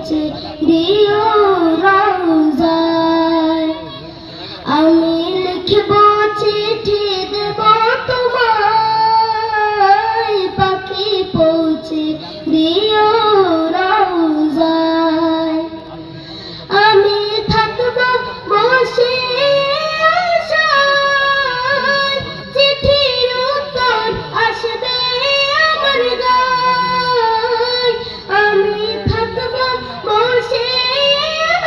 পৌঁছে দিও রওজায়। আমি লিখব চিঠি দেব তোমায়, পাখি পৌঁছে দিও রওজায়। আমি থাকব বসে আশায়, চিঠির উত্তর আসবে আমার গায়। আমি থাকব বসে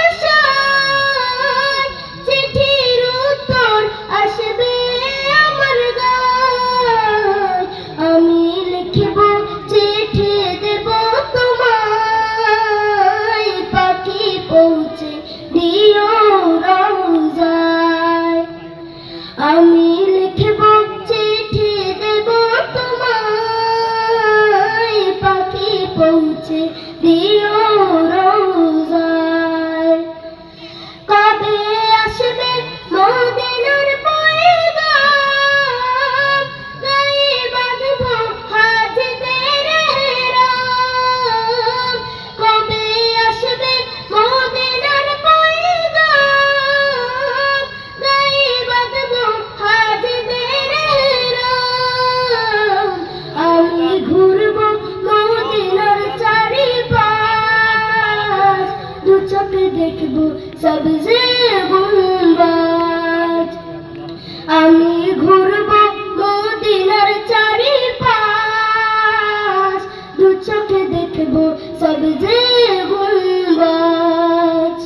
আশায়, চিঠির উত্তর আসবে আমার গায়। আমি লিখব চিঠি দেব তোমায়, পাখি পৌঁছে দিও রওজায়। আমি লিখব চিঠি দেব তোমায়, পাখি পৌঁছে দিও রওজায়। কবে আসবে মদিনার পয়গাম, গায়ে বাঁধব হাজীদের এহরাম। কবে আসবে মদিনার পয়গাম, গায়ে বাঁধব হাজীদের এহরাম। আমি ঘুরব মদিনার চারিপাশ, দু চোখে দেখব সবজে গুম্বাজ। আমি ঘুরব মদিনার চারিপাশ, দু চোখে দেখব সবজে গুম্বাজ।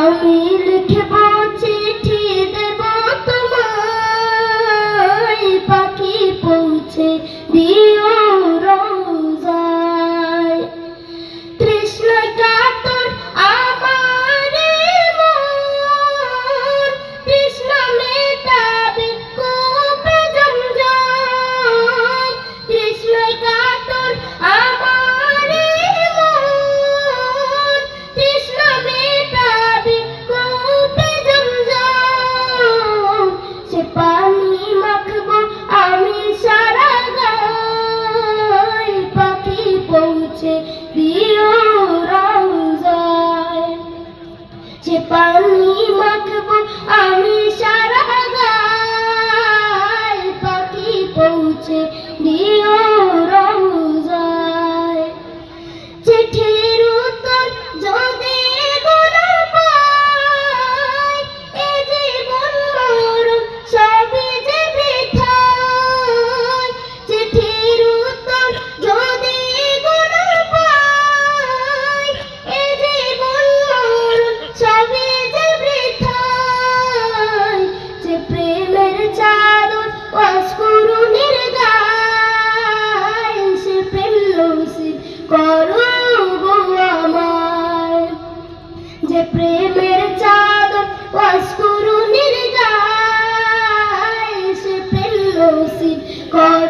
আমি লিখব চিঠি দেব তোমায়, পাখি পৌঁছে দিও রওজায়। তৃষ্ণায় কাতর আমার মন, তৃষ্ণা মেটাবে কূপে জমজম। তৃষ্ণায় কাতর আমার মন, তৃষ্ণা মেটাবে কূপে জমজম। সে পানি মাখব আমি সারা গায়, পাখি পৌঁছে দিও রওজায়। সে পানি মাখব আমি সারা গায়, পাখি পৌঁছে দিও রওজায়। চিঠির উত্তর যদি গোনা পাই, এ জীবন মরণ সবই যে বৃথায়। চিঠির উত্তর যদি গোনা পাই, এ জীবন মরণ সবই যে বৃথায়। যে প্রেমের চাদর অস্ফুরণের গায়, সে প্রেম নসিব করো গো আমায়। যে প্রেমের চাদর অস্ফুরণের গায়, সে প্রেম নসিব করো